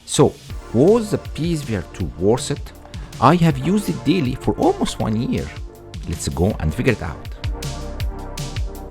So, was the PSVR2 worth it? I have used it daily for almost 1 year. Let's go and figure it out.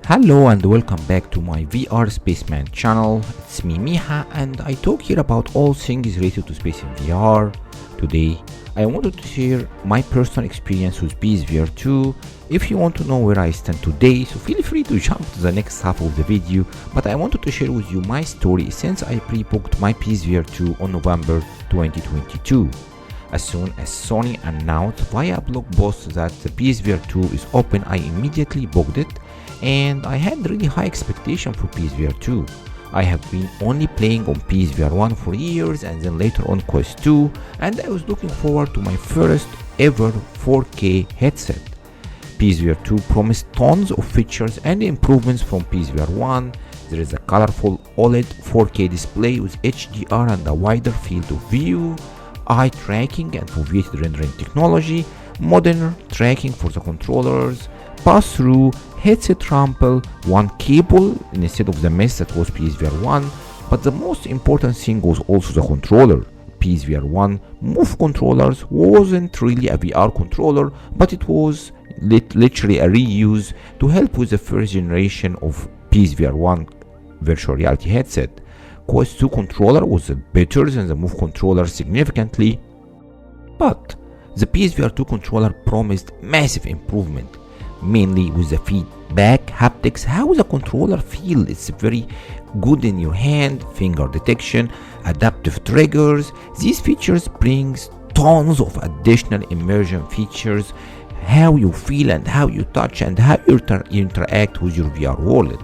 Hello and welcome back to my VR Spaceman channel. It's me Miha and I talk here about all things related to space in VR. Today I wanted to share my personal experience with PSVR2. If you want to know where I stand today, so feel free to jump to the next half of the video, but I wanted to share with you my story since I pre-booked my PSVR2 on November 2022. As soon as Sony announced via a blog post that the PSVR2 is open, I immediately booked it, and I had really high expectation for PSVR2. I have been only playing on PSVR1 for years and then later on Quest 2, and I was looking forward to my first ever 4K headset. PSVR2 promised tons of features and improvements from PSVR1. There is a colorful OLED 4K display with HDR and a wider field of view, eye tracking and foveated rendering technology, modern tracking for the controllers, pass-through, headset rumble, one cable instead of the mess that was PSVR1, but the most important thing was also the controller. PSVR1 Move controllers wasn't really a VR controller, but it was literally a reuse to help with the first generation of PSVR1 virtual reality headset. Quest 2 controller was better than the Move controller significantly, but the PSVR2 controller promised massive improvement, mainly with the feedback haptics, how the controller feels. It's very good in your hand, finger detection, adaptive triggers. These features brings tons of additional immersion features, how you feel and how you touch and how you interact with your VR world.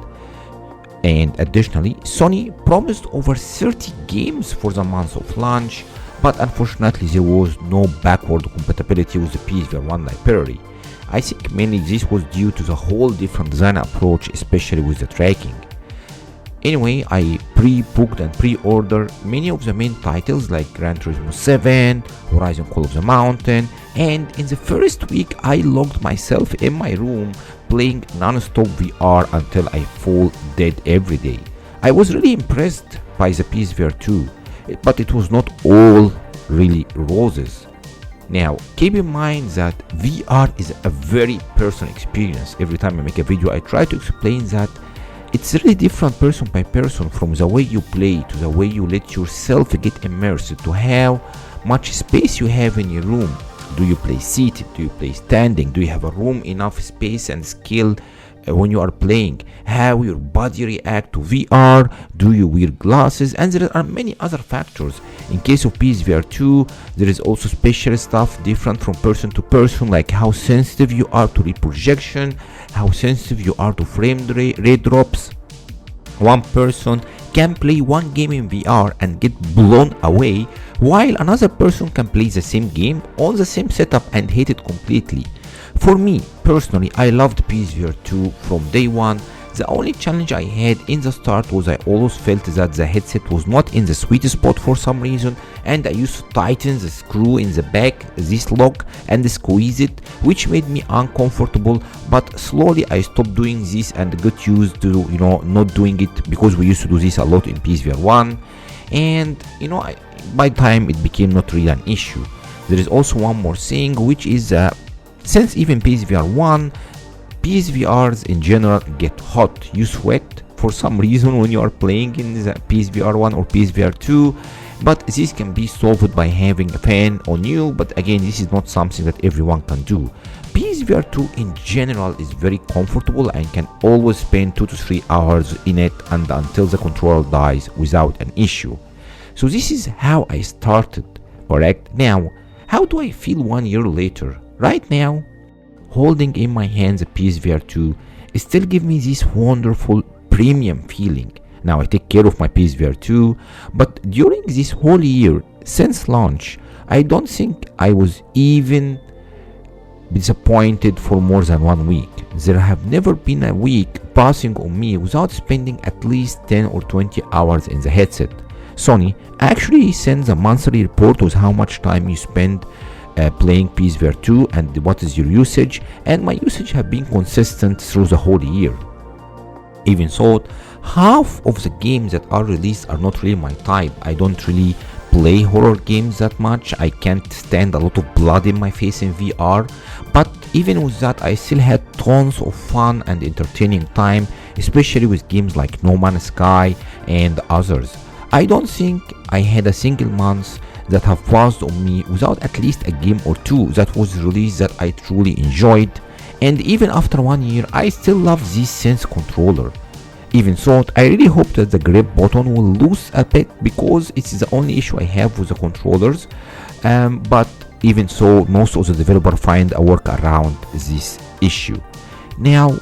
And additionally, Sony promised over 30 games for the month of launch, but unfortunately there was no backward compatibility with the PSVR1 library. I think mainly this was due to the whole different design approach, especially with the tracking. Anyway, I pre-booked and pre-ordered many of the main titles like Gran Turismo 7, Horizon Call of the Mountain, and in the first week I locked myself in my room playing non-stop VR until I fall dead every day. I was really impressed by the PSVR2, but it was not all really roses. Now, keep in mind that VR is a very personal experience. Every time I make a video, I try to explain that it's really different person by person, from the way you play to the way you let yourself get immersed to how much space you have in your room. Do you play seated? Do you play standing? Do you have a room enough space and skill when you are playing? How your body react to VR? Do you wear glasses? And there are many other factors. In case of PSVR2, there is also special stuff different from person to person, like how sensitive you are to reprojection, how sensitive you are to frame rate drops. One person can play one game in VR and get blown away, while another person can play the same game on the same setup and hate it completely. For me personally, I loved PSVR2 from day one. The only challenge I had in the start was I always felt that the headset was not in the sweet spot for some reason, and I used to tighten the screw in the back, this lock, and squeeze it, which made me uncomfortable. But slowly I stopped doing this and got used to not doing it, because we used to do this a lot in PSVR1, and by the time it became not really an issue. There is also one more thing, which is since even PSVR1, PSVRs in general get hot. You sweat for some reason when you are playing in the PSVR1 or PSVR2, but this can be solved by having a fan on you. But again, this is not something that everyone can do. PSVR2 in general is very comfortable and can always spend 2 to 3 hours in it and until the controller dies without an issue. So this is how I started, correct? Now, how do I feel 1 year later? Right now, holding in my hands a PSVR2 still gives me this wonderful premium feeling. Now I take care of my PSVR2, but during this whole year since launch, I don't think I was even disappointed for more than 1 week. There have never been a week passing on me without spending at least 10 or 20 hours in the headset. Sony actually sends a monthly report with how much time you spend playing PSVR2 and what is your usage, and my usage have been consistent through the whole year. Even so, half of the games that are released are not really my type. I don't really play horror games that much. I can't stand a lot of blood in my face in VR, but even with that I still had tons of fun and entertaining time, especially with games like No Man's Sky and others. I don't think I had a single month that have passed on me without at least a game or two that was released that I truly enjoyed, and even after 1 year I still love this Sense controller. Even so, I really hope that the grip button will lose a bit because it's the only issue I have with the controllers, but even so, most of the developers find a workaround this issue. Now,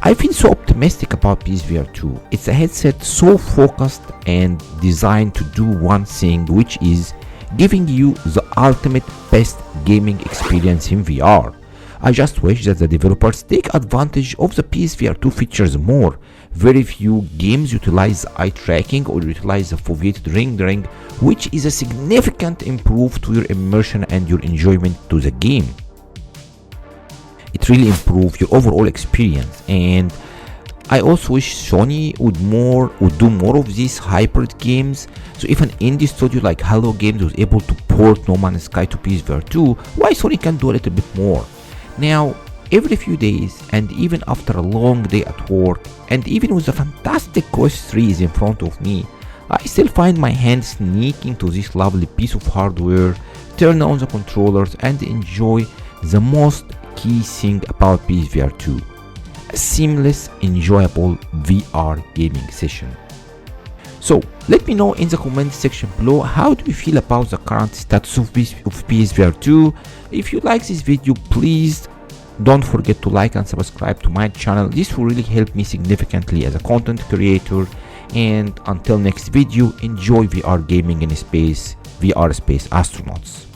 I feel so optimistic about PSVR2. It's a headset so focused and designed to do one thing, which is giving you the ultimate best gaming experience in VR. I just wish that the developers take advantage of the PSVR2 features more. Very few games utilize eye tracking or utilize the foveated ring, which is a significant improve to your immersion and your enjoyment to the game. It really improves your overall experience, and I also wish Sony would do more of these hybrid games. So if an indie studio like Hello Games was able to port No Man's Sky to PSVR2, why Sony can do a little bit more? Now, every few days, and even after a long day at work, and even with the fantastic Quest 3 in front of me, I still find my hand sneaking to this lovely piece of hardware, turn on the controllers, and enjoy the most key thing about PSVR2: a seamless, enjoyable VR gaming session. So let me know in the comment section below, how do you feel about the current status of PSVR2? If you like this video, please don't forget to like and subscribe to my channel. This will really help me significantly as a content creator. And until next video, enjoy VR gaming in space, VR space astronauts.